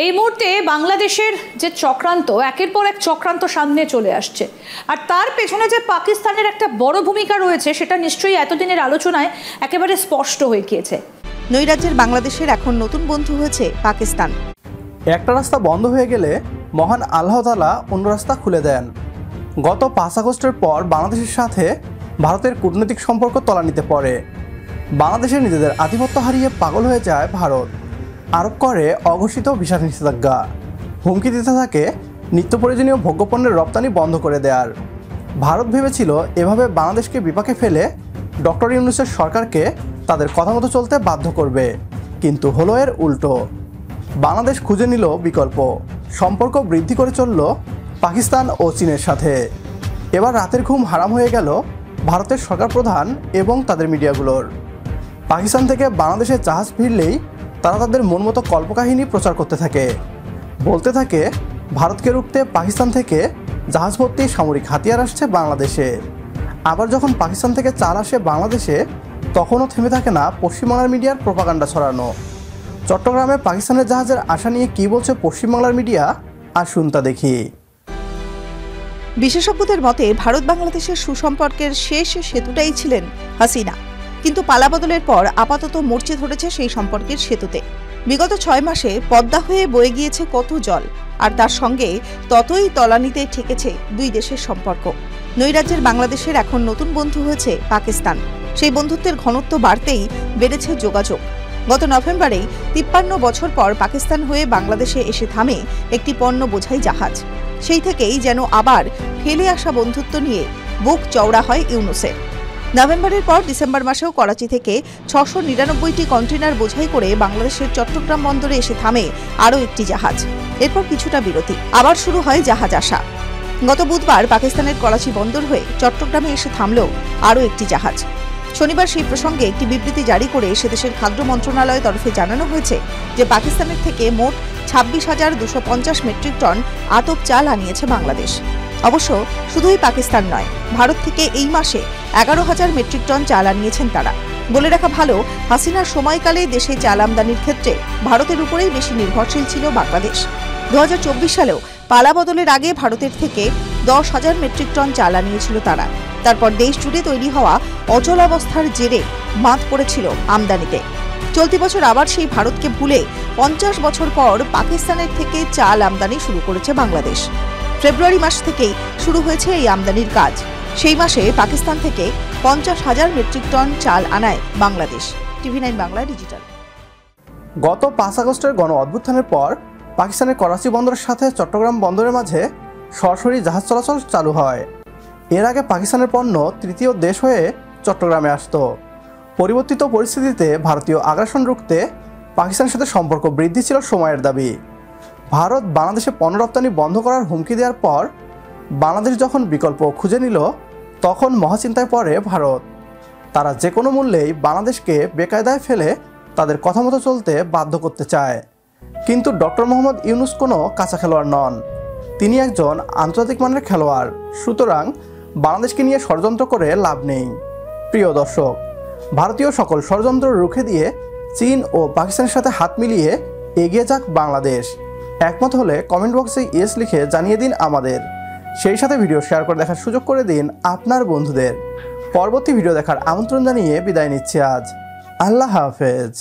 এই মুহূর্তে বাংলাদেশের যে চক্রান্ত একের পর এক চক্রান্ত সামনে চলে আসছে, আর তার পেছনে যে পাকিস্তানের একটা বড় ভূমিকা রয়েছে সেটা নিশ্চয়ই এতদিনের আলোচনায় একেবারে স্পষ্ট হয়ে গিয়েছে। নৈরাজ্যের বাংলাদেশের এখন নতুন বন্ধু হয়েছে পাকিস্তান। একটা রাস্তা বন্ধ হয়ে গেলে মহান আল্লাহ তাআলা অন্য রাস্তা খুলে দেন। গত 5 আগস্টের পর বাংলাদেশের সাথে ভারতের কূটনৈতিক সম্পর্ক তলানিতে পড়ে। বাংলাদেশের নিজেদের আধিপত্য হারিয়ে পাগল হয়ে যায় ভারত। আরোপ করে অঘোষিত ভিসা নিষেধাজ্ঞা, হুমকি দিতে থাকে নিত্য প্রয়োজনীয় ভোগ্যপণ্যের রপ্তানি বন্ধ করে দেওয়ার। ভারত ভেবেছিল এভাবে বাংলাদেশকে বিপাকে ফেলে ডক্টর ইউনূসের সরকারকে তাদের কথা মতো চলতে বাধ্য করবে, কিন্তু হলো এর উল্টো। বাংলাদেশ খুঁজে নিল বিকল্প, সম্পর্ক বৃদ্ধি করে চলল পাকিস্তান ও চীনের সাথে। এবার রাতের ঘুম হারাম হয়ে গেল ভারতের সরকার প্রধান এবং তাদের মিডিয়াগুলোর। পাকিস্তান থেকে বাংলাদেশে জাহাজ ফিরলেই তারা তাদের মন মতো কল্পকাহিনী প্রচার করতে থাকে, বলতে থাকে ভারতকে রুখতে পাকিস্তান থেকে জাহাজ ভর্তি সামরিক হাতিয়ার আসছে বাংলাদেশে। আবার যখন পাকিস্তান থেকে চাল আসে বাংলাদেশে, তখনও থেমে থাকে না পশ্চিমবাংলার মিডিয়ার প্রোপাগান্ডা ছড়ানো। চট্টগ্রামে পাকিস্তানের জাহাজের আশা নিয়ে কী বলছে পশ্চিমবাংলার মিডিয়া, আসুন তা দেখি। বিশেষজ্ঞদের মতে ভারত বাংলাদেশের সুসম্পর্কের শেষ সেতুটাই ছিলেন হাসিনা, কিন্তু পালাবদলের পর আপাতত মরচে ধরেছে সেই সম্পর্কের সেতুতে। বিগত 6 মাসে পদ্মা হয়ে বয়ে গিয়েছে কত জল, আর তার সঙ্গে ততই তলানিতে ঠেকেছে দুই দেশের সম্পর্ক। নৈরাজ্যের বাংলাদেশের এখন নতুন বন্ধু হয়েছে পাকিস্তান। সেই বন্ধুত্বের ঘনত্ব বাড়তেই বেড়েছে যোগাযোগ। গত নভেম্বরেই 53 বছর পর পাকিস্তান হয়ে বাংলাদেশে এসে থামে একটি পণ্য বোঝাই জাহাজ। সেই থেকেই যেন আবার ফেলে আসা বন্ধুত্ব নিয়ে বুক চওড়া হয় ইউনূসের। নভেম্বরের পর ডিসেম্বর মাসেও করাচি থেকে 699টি কন্টেনার বোঝাই করে বাংলাদেশের চট্টগ্রাম বন্দরে এসে থামে আরও একটি জাহাজ। এরপর কিছুটা বিরতি, আবার শুরু হয় জাহাজ আসা। গত বুধবার পাকিস্তানের করাচি বন্দর হয়ে চট্টগ্রামে এসে থামল আরও একটি জাহাজ। শনিবার সেই প্রসঙ্গে একটি বিবৃতি জারি করে সেদেশের খাদ্য মন্ত্রণালয়ের তরফে জানানো হয়েছে যে পাকিস্তানের থেকে মোট 26,250 মেট্রিক টন আতপ চাল আনিয়েছে বাংলাদেশ। অবশ্য শুধুই পাকিস্তান নয়, ভারত থেকে এই মাসে 11,000 মেট্রিক টন চাল আনিয়েছেন তারা। বলে রাখা ভালো, হাসিনার সময়কালে দেশে চাল আমদানির ক্ষেত্রে ভারতের উপরেই বেশি নির্ভরশীল ছিল বাংলাদেশ। 2024 সালেও পালাবদলের আগে ভারতের থেকে 10,000 মেট্রিক টন চাল আনিয়েছিল তারা। তারপর দেশ জুড়ে তৈরি হওয়া অচলাবস্থার জেরে বাঁধ পড়েছিল আমদানিতে। চলতি বছর আবার সেই ভারতকে ভুলে 50 বছর পর পাকিস্তানের থেকে চাল আমদানি শুরু করেছে বাংলাদেশ। ফেব্রুয়ারি মাস থেকেই শুরু হয়েছে এই আমদানির কাজ। সেই মাসে পাকিস্তান থেকে 50,000 মেট্রিক টন চাল আনায় বাংলাদেশ। TV9 Bangla digital. গত 5 আগস্টের গণ অভ্যুত্থানের পর পাকিস্তানের করাচি বন্দরের সাথে চট্টগ্রাম বন্দরের মাঝে সরাসরি জাহাজ চলাচল চালু হয়। এর আগে পাকিস্তানের পণ্য তৃতীয় দেশ হয়ে চট্টগ্রামে আসত। পরিবর্তিত পরিস্থিতিতে ভারতীয় আগ্রাসন রুখতে পাকিস্তানের সাথে সম্পর্ক বৃদ্ধি ছিল সময়ের দাবি। ভারত বাংলাদেশে পণ্য রপ্তানি বন্ধ করার হুমকি দেওয়ার পর বাংলাদেশ যখন বিকল্প খুঁজে নিল, তখন মহাচিন্তায় পড়ে ভারত। তারা যে কোনো মূল্যেই বাংলাদেশকে বেকায়দায় ফেলে তাদের কথা মতো চলতে বাধ্য করতে চায়। কিন্তু ডক্টর মোহাম্মদ ইউনূস কোনো কাঁচা খেলোয়াড় নন, তিনি একজন আন্তর্জাতিক মানের খেলোয়াড়। সুতরাং বাংলাদেশকে নিয়ে ষড়যন্ত্র করে লাভ নেই। প্রিয় দর্শক, ভারতীয় সকল ষড়যন্ত্র রুখে দিয়ে চীন ও পাকিস্তানের সাথে হাত মিলিয়ে এগিয়ে যাক বাংলাদেশ। একমত হলে কমেন্ট বক্সে ইয়েস লিখে জানিয়ে দিন আমাদের। সেই সাথে ভিডিও শেয়ার করে দেখার সুযোগ করে দিন আপনার বন্ধুদের। পরবর্তী ভিডিও দেখার আমন্ত্রণ জানিয়ে বিদায় নিচ্ছি আজ। আল্লাহ হাফেজ।